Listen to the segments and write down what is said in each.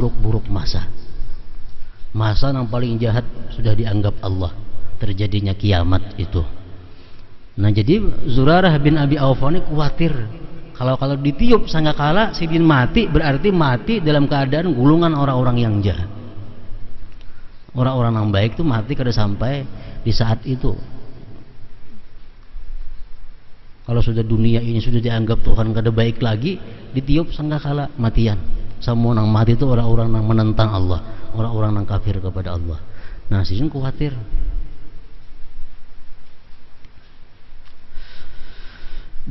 buruk-buruk masa yang paling jahat sudah dianggap Allah, terjadinya kiamat itu. Nah, jadi Zurarah bin Abi Awfa ini khawatir kalau ditiup sangkakala si jin mati, berarti mati dalam keadaan gulungan orang-orang yang jahat. Orang-orang yang baik itu mati kada sampai di saat itu. Kalau sudah dunia ini sudah dianggap Tuhan kada baik lagi, ditiup sangkakala matian. Semua yang mati itu orang-orang yang menentang Allah, orang-orang yang kafir kepada Allah. Nah, si jin khawatir.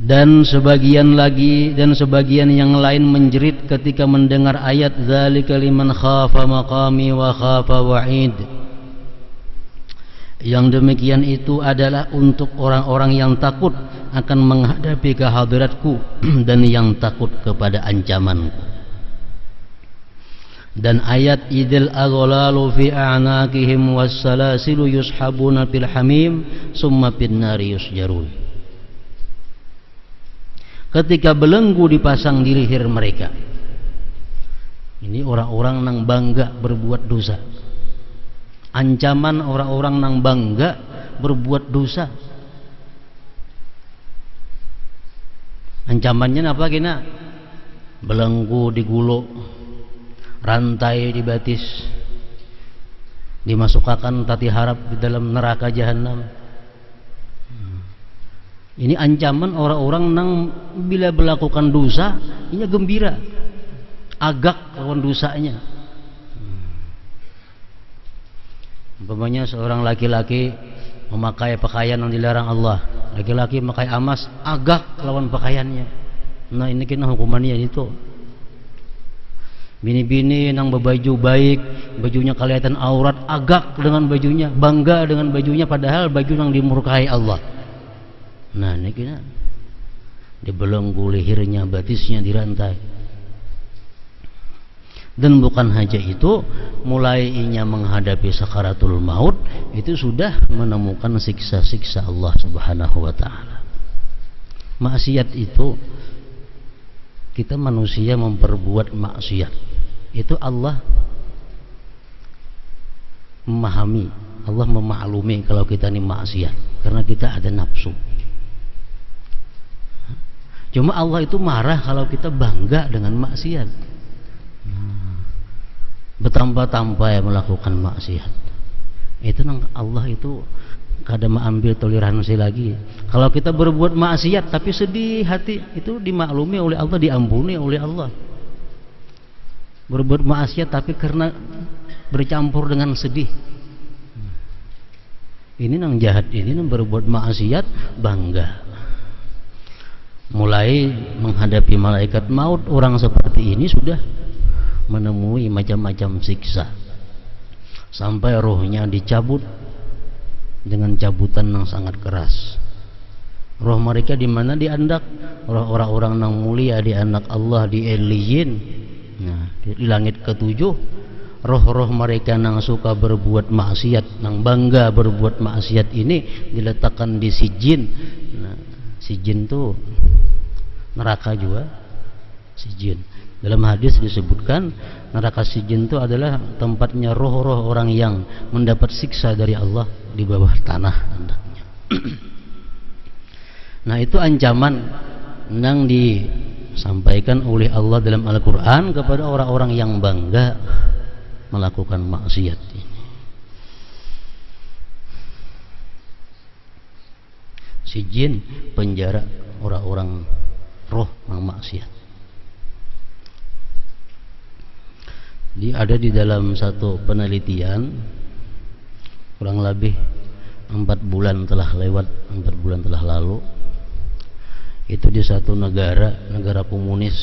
Dan sebagian yang lain menjerit ketika mendengar ayat dzalika liman khafa maqami wa khafa wa'id. Yang demikian itu adalah untuk orang-orang yang takut akan menghadapi kehadiratku dan yang takut kepada ancamanku. Dan ayat idil aghlalu fi a'naqihim wassalasilu yushabuna fil hamim summa fin nari yusjarun. Ketika belenggu dipasang di leher mereka. Ini orang-orang yang bangga berbuat dosa. Ancaman orang-orang yang bangga berbuat dosa. Ancamannya apa kena? Belenggu digulung, rantai dibatis, dimasukkan tati harap di dalam neraka jahanam. Ini ancaman orang-orang yang bila melakukan dosa, ini gembira, agak lawan dosanya. Umpamanya seorang laki-laki memakai pakaian yang dilarang Allah, laki-laki memakai emas, agak lawan pakaiannya. Nah, ini kena hukumannya itu. Bini-bini yang berbaju baik, bajunya kelihatan aurat, agak dengan bajunya, bangga dengan bajunya, padahal baju yang dimurkai Allah. Nah, ini kena dibelenggu lehernya, batisnya dirantai. Dan bukan hanya itu, mulai inya menghadapi sakaratul maut, itu sudah menemukan siksa-siksa Allah Subhanahu wa ta'ala. Maksiat itu, kita manusia memperbuat maksiat, itu Allah memahami, Allah memaklumi kalau kita ini maksiat, karena kita ada nafsu. Cuma Allah itu marah kalau kita bangga dengan maksiat. Bertambah-tambah yang melakukan maksiat. Itu Allah itu kadang mengambil toleransi lagi. Kalau kita berbuat maksiat tapi sedih hati, itu dimaklumi oleh Allah, diampuni oleh Allah. Berbuat maksiat tapi karena bercampur dengan sedih. Ini yang jahat, ini yang berbuat maksiat bangga. Mulai menghadapi malaikat maut, orang seperti ini sudah menemui macam-macam siksa, sampai rohnya dicabut dengan cabutan yang sangat keras. Roh mereka di mana? Diandak. Roh orang-orang yang mulia diandak Allah di Eliyin. Nah, di langit ketujuh, roh-roh mereka yang suka berbuat maksiat, yang bangga berbuat maksiat ini diletakkan di sijin. Nah, sijin tuh neraka juga, sijin. Dalam hadis disebutkan neraka sijin itu adalah tempatnya roh-roh orang yang mendapat siksa dari Allah di bawah tanah hendaknya. Nah, itu ancaman yang disampaikan oleh Allah dalam Al-Quran kepada orang-orang yang bangga melakukan maksiat ini. Sijin, penjara orang-orang roh yang maksiat. Ada di dalam satu penelitian, kurang lebih 4 bulan telah lewat, 4 bulan telah lalu, itu di satu negara komunis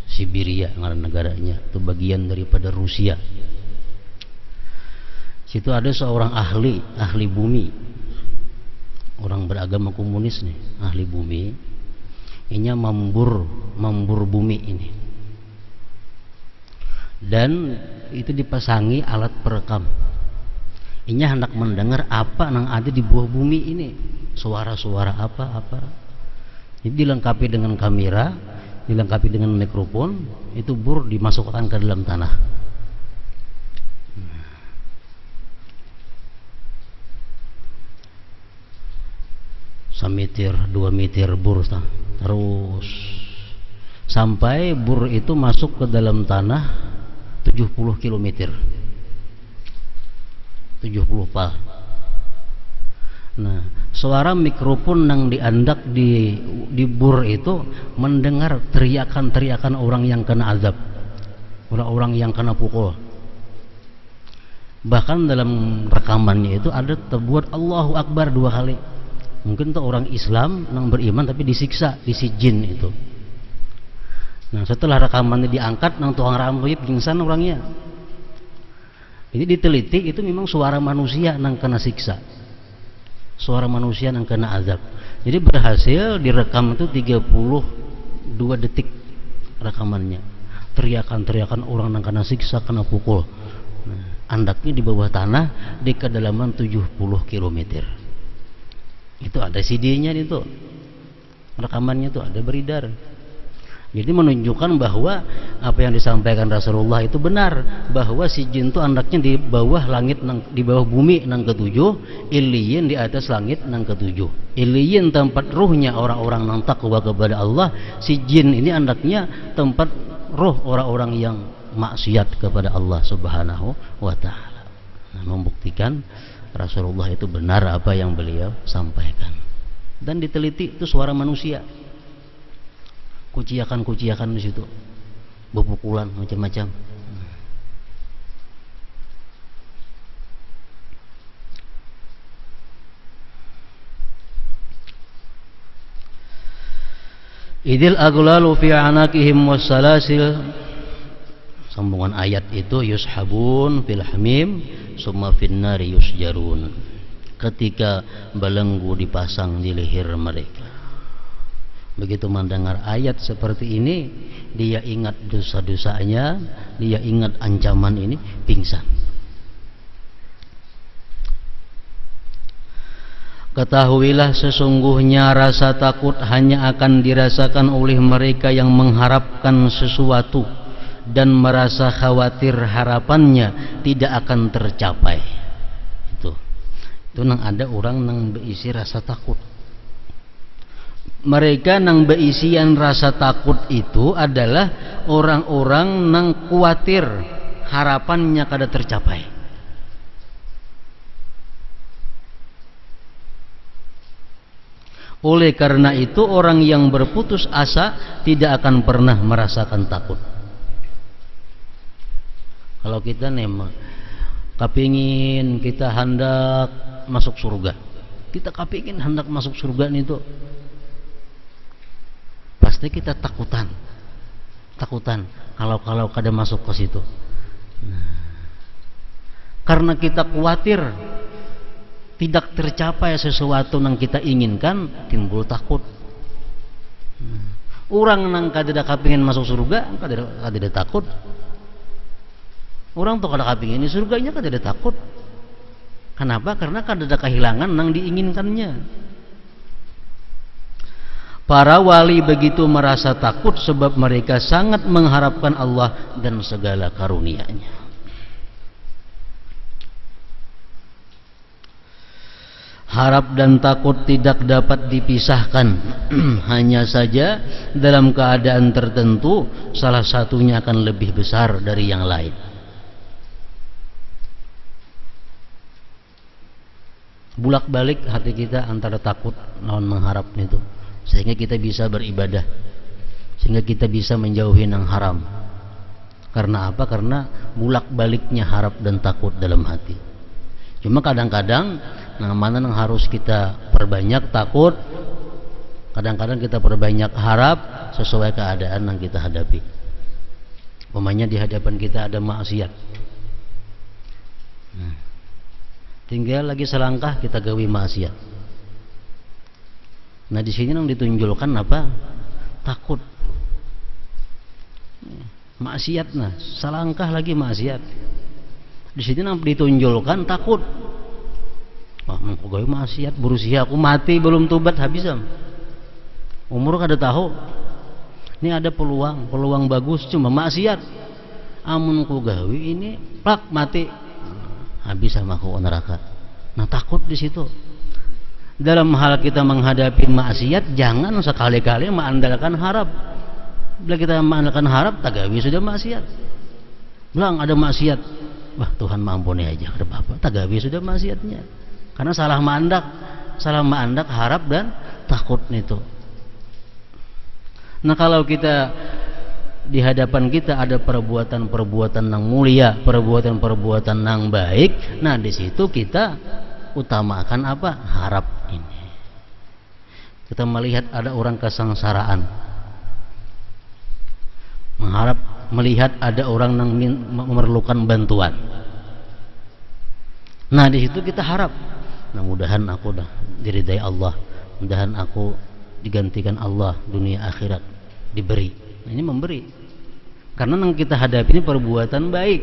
Siberia, negaranya itu bagian daripada Rusia. Situ ada seorang ahli bumi, orang beragama komunis nih, ahli bumi. Inya membur bumi ini, dan itu dipasangi alat perekam. Inya hendak mendengar apa yang ada di bawah bumi ini, suara-suara apa. Ini dilengkapi dengan kamera, dilengkapi dengan mikrofon, itu bur dimasukkan ke dalam tanah. Semeter, 2 meter bur terus sampai bur itu masuk ke dalam tanah 70 km, 70 pal. Nah, suara mikrofon yang diandak di bur itu mendengar teriakan-teriakan orang yang kena azab, orang-orang yang kena pukul. Bahkan dalam rekamannya itu ada terbuat Allahu Akbar 2 kali. Mungkin tuh orang Islam yang beriman tapi disiksa di si jin itu. Nah, setelah rekamannya diangkat, nang tukang rambut pingsan orangnya. Ini diteliti, itu memang suara manusia yang kena siksa, suara manusia yang kena azab. Jadi berhasil direkam itu 32 detik rekamannya, teriakan-teriakan orang yang kena siksa, kena pukul. Nah, andaknya di bawah tanah di kedalaman 70 km. Itu ada CD-nya itu, rekamannya itu ada beredar. Jadi menunjukkan bahwa apa yang disampaikan Rasulullah itu benar, bahwa si jin itu andaknya di bawah langit, di bawah bumi nang ketujuh, iliyin di atas langit nang ketujuh. Iliyin tempat ruhnya orang-orang nang takwa kepada Allah, si jin ini andaknya tempat ruh orang-orang yang maksiat kepada Allah Subhanahu wa taala. Nah, membuktikan Rasulullah itu benar apa yang beliau sampaikan. Dan diteliti itu suara manusia. Kuciakan-kuciakan di situ, bepukulan macam-macam. Idil aghlalu fi anakihim wassalasil. Sambungan ayat itu yushabun fil hamim summa fin nari yusjarun. Ketika belenggu dipasang di leher mereka. Begitu mendengar ayat seperti ini, dia ingat dosa-dosanya, dia ingat ancaman ini, pingsan. Ketahuilah sesungguhnya rasa takut hanya akan dirasakan oleh mereka yang mengharapkan sesuatu dan merasa khawatir harapannya tidak akan tercapai. Itu nang ada orang nang berisi rasa takut. Mereka nang beisian rasa takut itu adalah orang-orang nang khawatir harapannya kada tercapai. Oleh karena itu orang yang berputus asa tidak akan pernah merasakan takut. Kalau kita nema kapingin kita hendak masuk surga, kita kapingin hendak masuk surga itu, pasti kita takutan kalau kada masuk ke situ. Nah, karena kita khawatir tidak tercapai sesuatu yang kita inginkan, timbul takut. Orang nang kada kapingin masuk surga kada takut. Orang tuh kada kapingin di surganya kada takut. Kenapa? Karena kada ada kehilangan nang diinginkannya. Para wali begitu merasa takut sebab mereka sangat mengharapkan Allah dan segala karunia-Nya. Harap dan takut tidak dapat dipisahkan. Hanya saja dalam keadaan tertentu salah satunya akan lebih besar dari yang lain. Bulak-balik hati kita antara takut lawan mengharap itu, sehingga kita bisa beribadah, sehingga kita bisa menjauhi yang haram. Karena apa? Karena bulak-baliknya harap dan takut dalam hati. Cuma kadang-kadang yang mana yang harus kita perbanyak takut, kadang-kadang kita perbanyak harap sesuai keadaan yang kita hadapi. Umpamanya di hadapan kita ada maksiat, tinggal lagi selangkah kita gawi maksiat. Nah di sini yang ditunjukkan apa? Takut. Maksiat, nah selangkah lagi maksiat. Di sini yang ditunjukkan takut. Wah, aku gawe maksiat, berusia aku mati belum tobat habis am. Umur kada tahu. Ini ada peluang bagus, cuma maksiat. Amun ku gawe ini plak mati, habis sama ku neraka. Nah takut di situ. Dalam hal kita menghadapi maksiat, jangan sekali-kali mengandalkan harap. Bila kita mengandalkan harap, tagawi sudah maksiat. Bilang ada maksiat, wah Tuhan mampuni aja, ada apa? Tagawi sudah maksiatnya. Karena salah mandak harap dan takut itu. Nah kalau kita di hadapan kita ada perbuatan-perbuatan yang mulia, perbuatan-perbuatan yang baik, nah di situ kita utamakan apa? Harap ini. Kita melihat ada orang kesengsaraan, melihat ada orang yang memerlukan bantuan. Nah di situ kita harap, nah mudahan aku dah diridai Allah, mudahan aku digantikan Allah dunia akhirat, diberi. Nah, ini memberi karena yang kita hadapi ini perbuatan baik.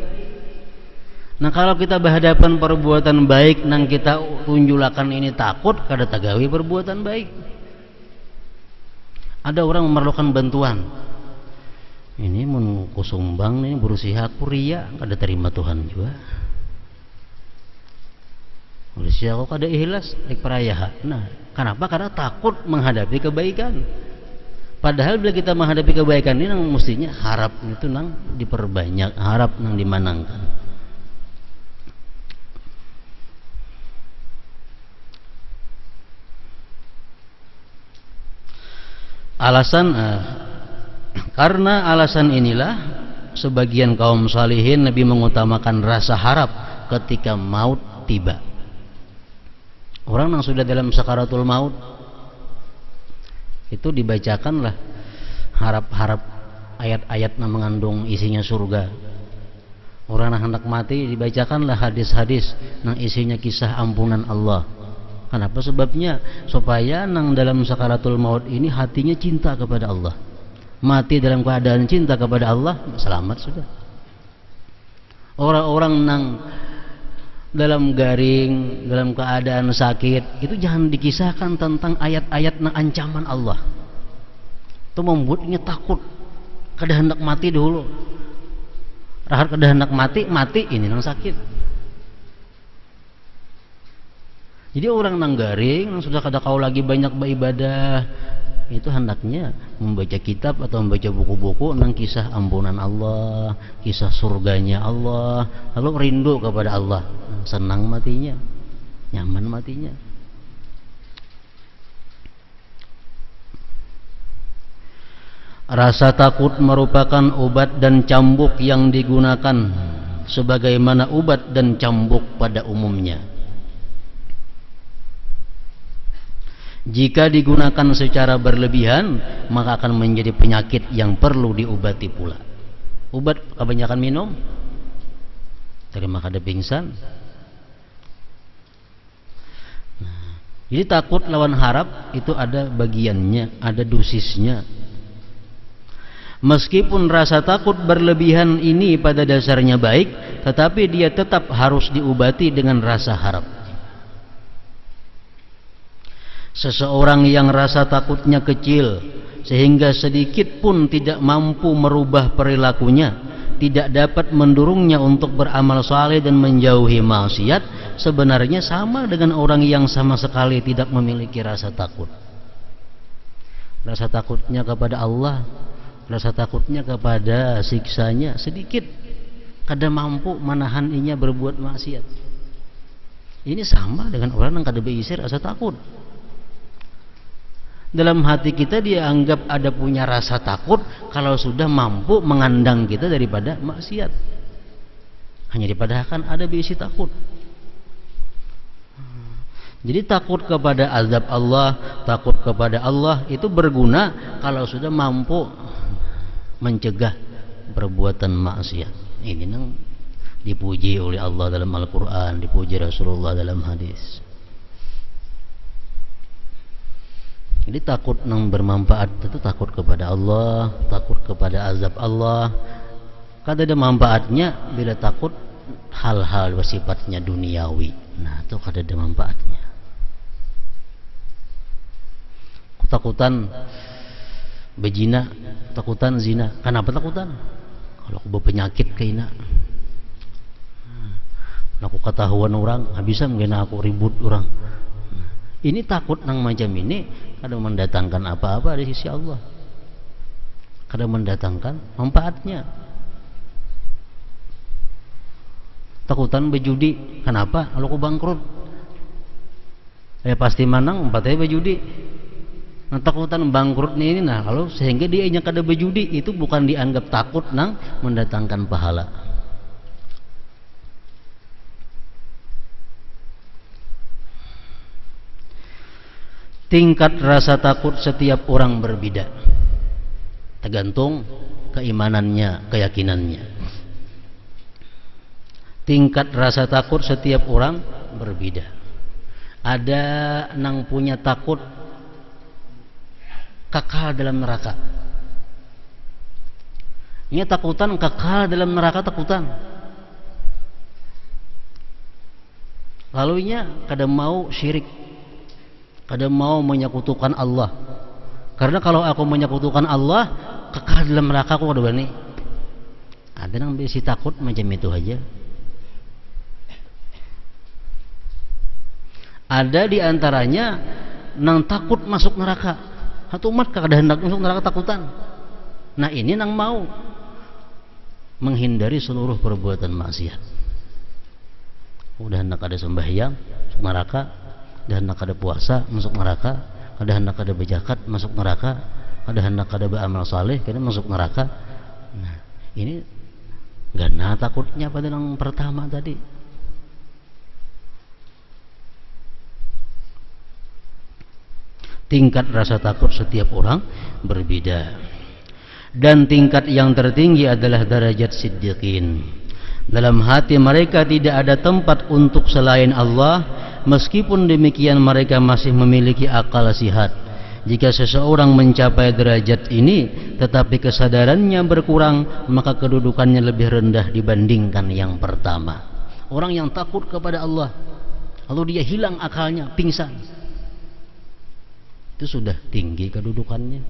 Nah kalau kita berhadapan perbuatan baik nang kita tunjulakan ini takut kada tagawi perbuatan baik. Ada orang memerlukan bantuan, ini mun kusumbang nih berusaha aku ria kada terima Tuhan juga. Berusaha aku kada ikhlas nek perayaan. Nah kenapa? Karena takut menghadapi kebaikan. Padahal bila kita menghadapi kebaikan ini nang mestinya harap itu nang diperbanyak, harap nang dimanangkan. Karena alasan inilah sebagian kaum salihin Nabi mengutamakan rasa harap ketika maut tiba. Orang yang sudah dalam sakaratul maut itu dibacakanlah harap-harap ayat-ayat yang mengandung isinya surga. Orang yang hendak mati dibacakanlah hadis-hadis yang isinya kisah ampunan Allah. Kenapa? Sebabnya supaya nang dalam sakaratul maut ini hatinya cinta kepada Allah. Mati dalam keadaan cinta kepada Allah, selamat sudah. Orang-orang nang dalam garing, dalam keadaan sakit, itu jangan dikisahkan tentang ayat-ayat nang ancaman Allah. Itu membuatnya takut. Kada hendak mati dulu. Rahar kada hendak mati ini nang sakit. Jadi orang nang garing, sudah kada kau lagi banyak beribadah, itu hendaknya membaca kitab atau membaca buku-buku tentang kisah ampunan Allah, kisah surganya Allah, lalu rindu kepada Allah, senang matinya, nyaman matinya. Rasa takut merupakan obat dan cambuk yang digunakan sebagaimana obat dan cambuk pada umumnya. Jika digunakan secara berlebihan, maka akan menjadi penyakit yang perlu diobati pula. Obat kebanyakan minum, terima kada pingsan. Nah, jadi takut lawan harap itu ada bagiannya, ada dosisnya. Meskipun rasa takut berlebihan ini pada dasarnya baik, tetapi dia tetap harus diobati dengan rasa harap. Seseorang yang rasa takutnya kecil sehingga sedikit pun tidak mampu merubah perilakunya, tidak dapat mendorongnya untuk beramal saleh dan menjauhi maksiat, sebenarnya sama dengan orang yang sama sekali tidak memiliki rasa takut. Rasa takutnya kepada Allah, rasa takutnya kepada siksanya sedikit, kada mampu menahan inya berbuat maksiat. Ini sama dengan orang yang kada berisi rasa takut. Dalam hati kita dia anggap ada punya rasa takut kalau sudah mampu mengandang kita daripada maksiat. Hanya dipadahkan ada berisi takut. Jadi takut kepada azab Allah, takut kepada Allah itu berguna kalau sudah mampu mencegah perbuatan maksiat. Ini yang dipuji oleh Allah dalam Al-Quran, dipuji Rasulullah dalam hadis. Jadi takut yang bermanfaat itu takut kepada Allah, takut kepada azab Allah. Kada ada manfaatnya bila takut hal-hal bersifatnya duniawi. Nah, itu kada ada manfaatnya. Ketakutan Bejina, takutan zina. Kenapa takutan? Kalau aku berpenyakit kaina, aku ketahuan orang, bisa mungkin aku ribut orang. Ini takut nang macam ini kadang mendatangkan apa-apa dari sisi Allah, kadang mendatangkan manfaatnya. Takutan berjudi, kenapa? Kalau aku bangkrut, pasti menang, empatnya berjudi. Nah, takutan bangkrut ini, nah kalau sehingga dia nya kada berjudi, itu bukan dianggap takut nang mendatangkan pahala. Tingkat rasa takut setiap orang berbeda, tergantung keimanannya, keyakinannya. Tingkat rasa takut setiap orang berbeda. Ada nang punya takut kekal dalam neraka. Ini takutan kekal dalam neraka, takutan. Lalu nya kada mau syirik, kada mau menyekutukan Allah. Karena kalau aku menyekutukan Allah, kekal dalam neraka aku kada berani. Ada nang bisi takut macam itu aja. Ada di antaranya nang takut masuk neraka. Satu umat kada hendak masuk neraka takutan. Nah ini nang mau menghindari seluruh perbuatan maksiat. Udah hendak ada sembahyang masuk neraka, udah hendak ada puasa masuk neraka, udah hendak ada berzakat masuk neraka, udah hendak ada beramal saleh kena masuk neraka. Nah ini gana takutnya pada yang pertama tadi. Tingkat rasa takut setiap orang berbeda. Dan tingkat yang tertinggi adalah derajat siddiqin. Dalam hati mereka tidak ada tempat untuk selain Allah. Meskipun demikian mereka masih memiliki akal sihat. Jika seseorang mencapai derajat ini tetapi kesadarannya berkurang, maka kedudukannya lebih rendah dibandingkan yang pertama. Orang yang takut kepada Allah lalu dia hilang akalnya, pingsan, itu sudah tinggi kedudukannya.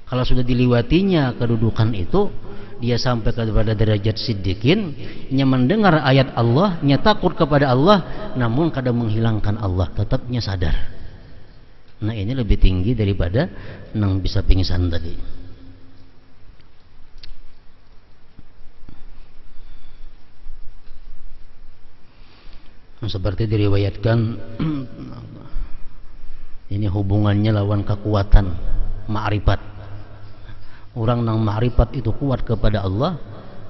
Kalau sudah diliwatinya kedudukan itu, dia sampai kepada derajat siddiqin, nya mendengar ayat Allah, nya takut kepada Allah, namun kadang menghilangkan Allah, tetapnya sadar. Nah ini lebih tinggi daripada nang bisa pingsan tadi. Seperti diriwayatkan, ini hubungannya lawan kekuatan ma'rifat. Orang nang ma'rifat itu kuat kepada Allah,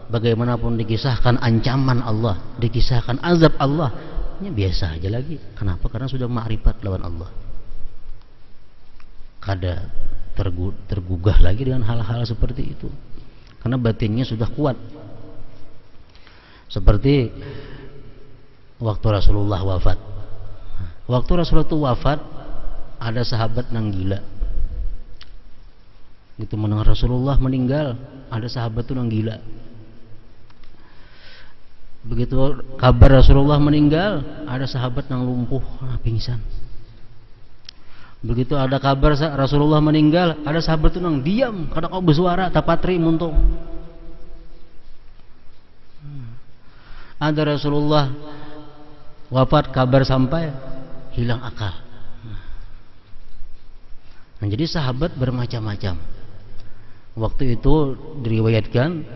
bagaimanapun dikisahkan ancaman Allah, dikisahkan azab Allah, ini biasa aja lagi. Kenapa? Karena sudah ma'rifat lawan Allah. Kada tergugah lagi dengan hal-hal seperti itu, karena batinnya sudah kuat. Seperti waktu Rasulullah wafat. Waktu Rasulullah itu wafat, ada sahabat nang gila. Gitu mendengar Rasulullah meninggal, ada sahabat tuh nang gila. Begitu kabar Rasulullah meninggal, ada sahabat nang lumpuh, pingsan. Begitu ada kabar Rasulullah meninggal, ada sahabat tuh nang diam, kada kau bersuara, tapatri muntung. Ada Rasulullah wafat, kabar sampai, hilang akal. Nah, jadi sahabat bermacam-macam. Waktu itu diriwayatkan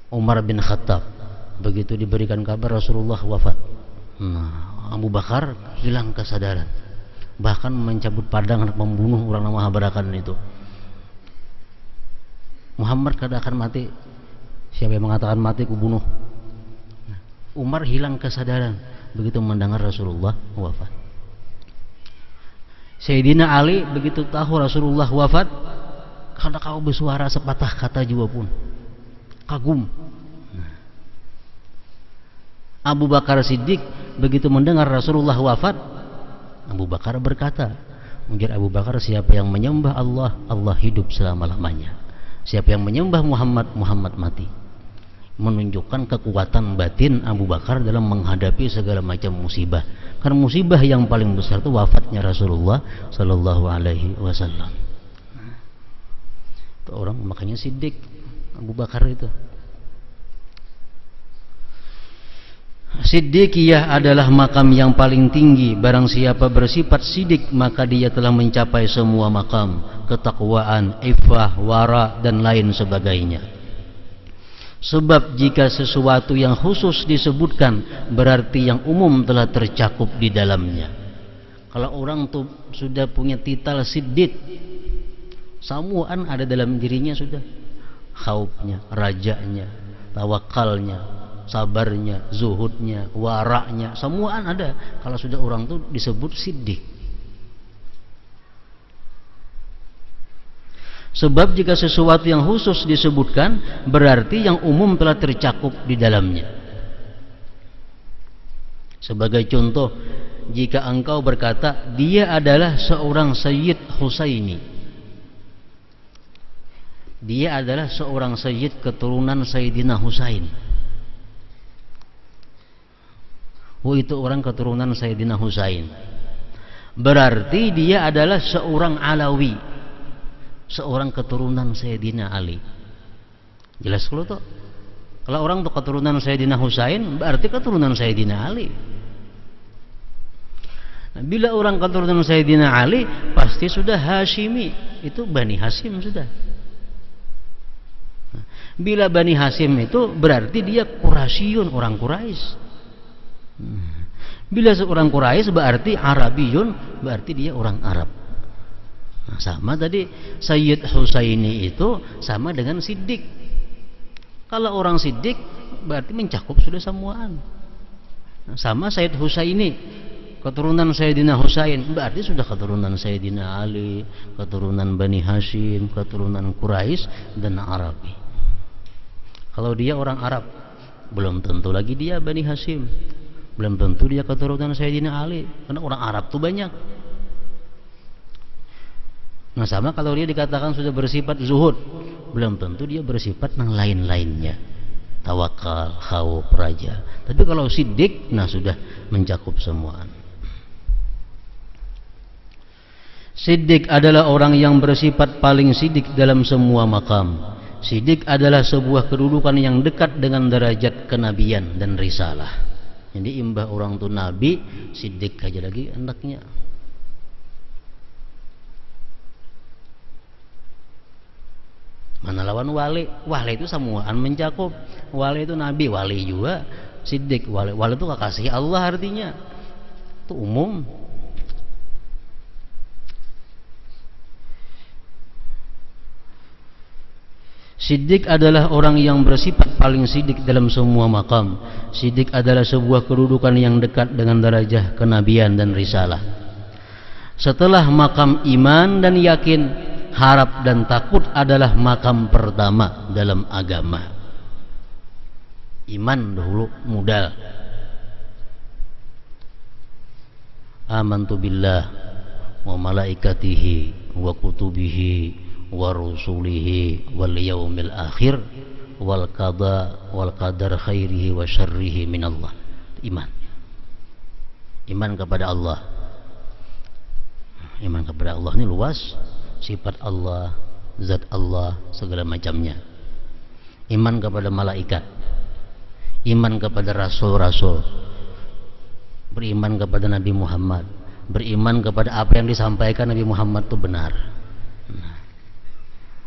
Umar bin Khattab, begitu diberikan kabar Rasulullah wafat, nah, Abu Bakar hilang kesadaran, bahkan mencabut pedang hendak membunuh orang nama Habarakan itu. Muhammad kada akan mati, siapa yang mengatakan mati ku bunuh. Nah, Umar hilang kesadaran begitu mendengar Rasulullah wafat. Sayyidina Ali begitu tahu Rasulullah wafat, kada kau bersuara sepatah kata juga pun, kagum. Abu Bakar Siddiq begitu mendengar Rasulullah wafat, Abu Bakar berkata, ujar Abu Bakar, siapa yang menyembah Allah, Allah hidup selama-lamanya. Siapa yang menyembah Muhammad, Muhammad mati. Menunjukkan kekuatan batin Abu Bakar dalam menghadapi segala macam musibah. Karena musibah yang paling besar itu wafatnya Rasulullah Sallallahu Alaihi Wasallam. Orang makanya Siddiq Abu Bakar itu. Siddiqiyah adalah makam yang paling tinggi. Barang siapa bersifat siddiq, maka dia telah mencapai semua makam, ketakwaan, iffah, wara, dan lain sebagainya. Sebab jika sesuatu yang khusus disebutkan, berarti yang umum telah tercakup di dalamnya. Kalau orang tuh sudah punya titel siddiq, semuaan ada dalam dirinya sudah. Khaufnya, rajanya, tawakalnya, sabarnya, zuhudnya, waraknya, semuaan ada. Kalau sudah orang tuh disebut siddiq. Sebab jika sesuatu yang khusus disebutkan, berarti yang umum telah tercakup di dalamnya. Sebagai contoh, jika engkau berkata dia adalah seorang Sayyid Husaini, dia adalah seorang Sayyid keturunan Sayyidina Husain. Itu orang keturunan Sayyidina Husain. Berarti dia adalah seorang Alawi, seorang keturunan Sayyidina Ali. Jelas kalau tuh, kalau orang tuh keturunan Sayyidina Husain, berarti keturunan Sayyidina Ali. Nah, bila orang keturunan Sayyidina Ali, pasti sudah Hashimi, itu Bani Hasim sudah. Bila Bani Hasim itu berarti dia Quraisyun, orang Quraisy. Bila seorang Quraisy berarti Arabiyun, berarti dia orang Arab. Nah, sama tadi Sayyid Husaini itu sama dengan Siddiq. Kalau orang Siddiq berarti mencakup sudah semuaan. Nah, sama Sayyid Husaini, keturunan Sayyidina Husain, berarti sudah keturunan Sayyidina Ali, keturunan Bani Hashim, keturunan Quraisy dan Arabi. Kalau dia orang Arab, belum tentu lagi dia Bani Hashim, belum tentu dia keturunan Sayyidina Ali, karena orang Arab tuh banyak. Nah, sama kalau dia dikatakan sudah bersifat zuhud, belum tentu dia bersifat yang lain-lainnya, tawakal, khauf, raja. Tapi kalau siddiq, nah sudah mencakup semuaan. Siddiq adalah orang yang bersifat paling siddiq dalam semua makam. Siddiq adalah sebuah kedudukan yang dekat dengan derajat kenabian dan risalah. Jadi imbah orang tu nabi, siddiq aja lagi hendaknya. Mana lawan wali? Wali itu semuaan mencakup. Wali itu nabi, wali juga siddiq. Wali itu kekasih Allah artinya. Itu umum. Siddiq adalah orang yang bersifat paling siddiq dalam semua makam. Siddiq adalah sebuah kedudukan yang dekat dengan derajah kenabian dan risalah. Setelah makam iman dan yakin, harap dan takut adalah makam pertama dalam agama. Iman dahulu modal. Amantu billah wa malaikatihi wa kutubihi wa rusulihi wal yaumil akhir wal qadar khairihi wa syarrihi minallah. Iman kepada Allah. Iman kepada Allah ini luas, sifat Allah, zat Allah, segala macamnya. Iman kepada malaikat, iman kepada rasul-rasul, beriman kepada Nabi Muhammad, beriman kepada apa yang disampaikan Nabi Muhammad itu benar.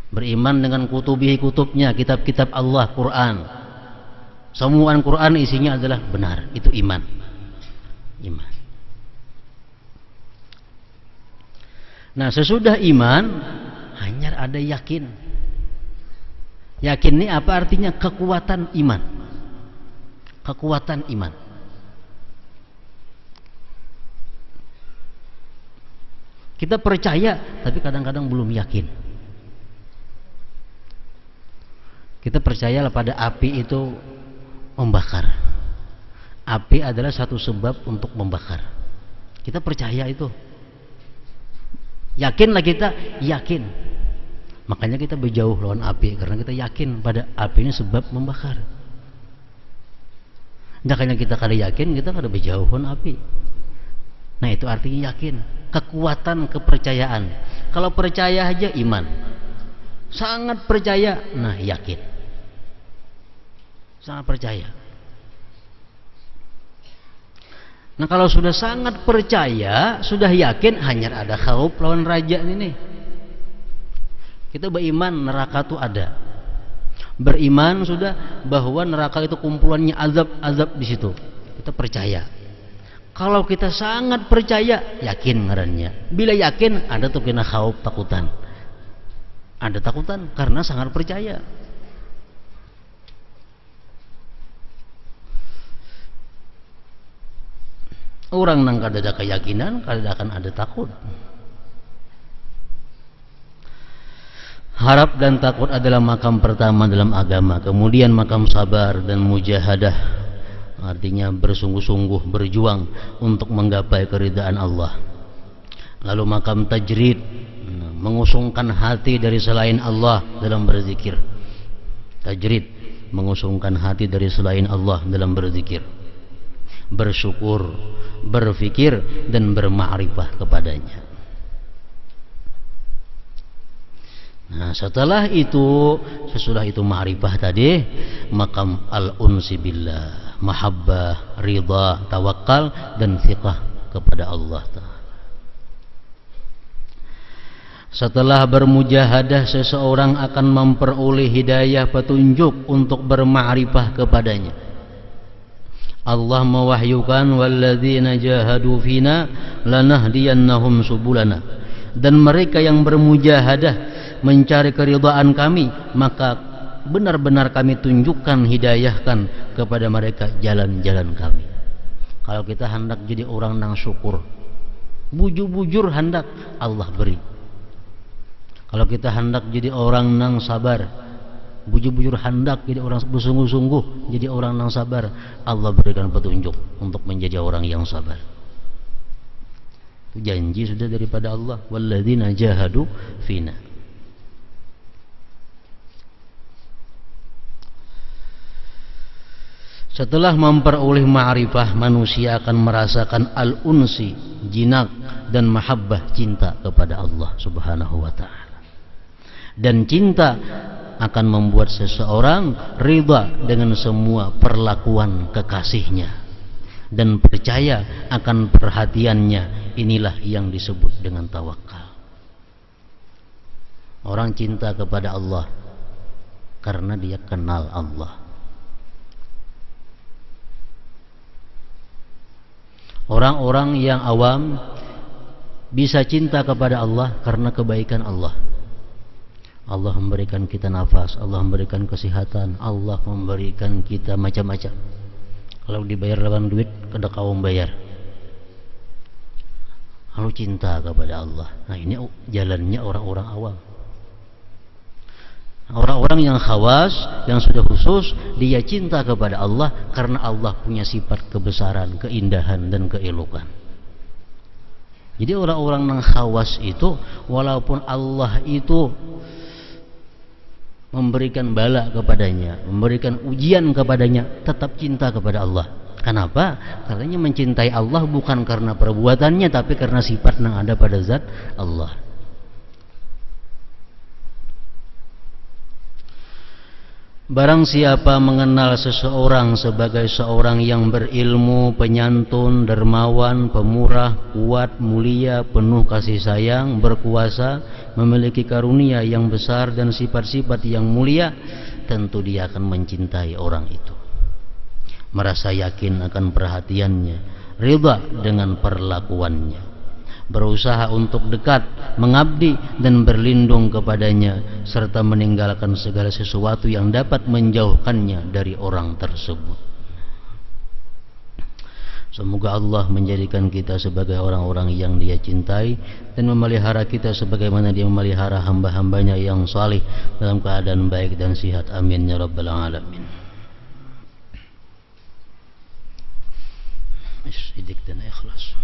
Beriman dengan kutubnya, kitab-kitab Allah, Quran. Semua Quran isinya adalah benar. Itu iman. Iman. Nah, sesudah iman hanya ada yakin. Yakin ini apa artinya? Kekuatan iman. Kekuatan iman. Kita percaya, tapi kadang-kadang belum yakin. Kita percayalah pada api itu membakar. Api adalah satu sebab untuk membakar. Kita percaya itu. Yakinlah kita, yakin. Makanya kita berjauh lawan api, karena kita yakin pada api ini sebab membakar. Makanya kita kada yakin, kita kada berjauh lawan api. Nah, itu artinya yakin. Kekuatan kepercayaan. Kalau percaya aja iman. sangat percaya, nah yakin, sangat percaya. Nah kalau sudah sangat percaya, sudah yakin, hanya ada khauf lawan raja ini. Kita beriman neraka itu ada, beriman sudah bahwa neraka itu kumpulannya azab di situ, kita percaya. Kalau kita sangat percaya, yakin ngarannya. Bila yakin, ada tuh kena khauf, takutan. Ada takutan karena sangat percaya. Orang nang kada ada keyakinan, kada akan ada takut. Harap dan takut adalah makam pertama dalam agama. Kemudian makam sabar dan mujahadah, artinya bersungguh-sungguh berjuang untuk menggapai keridaan Allah. Lalu makam tajrid, mengusungkan hati dari selain Allah dalam berzikir. Tajrid, mengusungkan hati dari selain Allah dalam berzikir, bersyukur, berfikir dan berma'rifah kepadanya. Nah setelah itu, sesudah itu ma'rifah tadi, makam al-unsi billah, mahabbah, ridha, tawakal dan thiqah kepada Allah Ta'ala. Setelah bermujahadah, seseorang akan memperoleh hidayah petunjuk untuk berma'rifah kepadanya. Allah mewahyukan walladzina jahadu fina lanahdiyannahum subulana, dan mereka yang bermujahadah mencari keridhaan kami, maka benar-benar kami tunjukkan, hidayahkan kepada mereka jalan-jalan kami. Kalau kita hendak jadi orang nang syukur, bujur-bujur hendak, Allah beri. Kalau kita hendak jadi orang nang sabar, bujur-bujur hendak jadi orang bersungguh-sungguh, jadi orang nang sabar, Allah berikan petunjuk untuk menjadi orang yang sabar. Itu janji sudah daripada Allah, walladzina jahadu fina. Setelah memperoleh ma'rifah, manusia akan merasakan al-unsi, jinak dan mahabbah, cinta kepada Allah Subhanahu wa ta'ala. Dan cinta akan membuat seseorang ridha dengan semua perlakuan kekasihnya dan percaya akan perhatiannya. Inilah yang disebut dengan tawakal. Orang cinta kepada Allah karena dia kenal Allah. Orang-orang yang awam bisa cinta kepada Allah karena kebaikan Allah. Allah memberikan kita nafas, Allah memberikan kesehatan, Allah memberikan kita macam-macam. Kalau dibayar dalam duit, kada kaum bayar. Lalu cinta kepada Allah. Nah ini jalannya orang-orang awam. Orang-orang yang khawas, yang sudah khusus, dia cinta kepada Allah karena Allah punya sifat kebesaran, keindahan dan keelokan. Jadi orang-orang yang khawas itu, walaupun Allah itu memberikan bala kepadanya, memberikan ujian kepadanya, tetap cinta kepada Allah. Kenapa? Karena mencintai Allah bukan karena perbuatannya, tapi karena sifat yang ada pada zat Allah. Barang siapa mengenal seseorang sebagai seorang yang berilmu, penyantun, dermawan, pemurah, kuat, mulia, penuh kasih sayang, berkuasa, memiliki karunia yang besar dan sifat-sifat yang mulia, tentu dia akan mencintai orang itu. Merasa yakin akan perhatiannya, ridha dengan perlakuannya, berusaha untuk dekat, mengabdi dan berlindung kepadanya, serta meninggalkan segala sesuatu yang dapat menjauhkannya dari orang tersebut. Semoga Allah menjadikan kita sebagai orang-orang yang Dia cintai dan memelihara kita sebagaimana Dia memelihara hamba-hambanya yang salih dalam keadaan baik dan sihat. Amin ya rabbal alamin. Sidik dan ikhlas.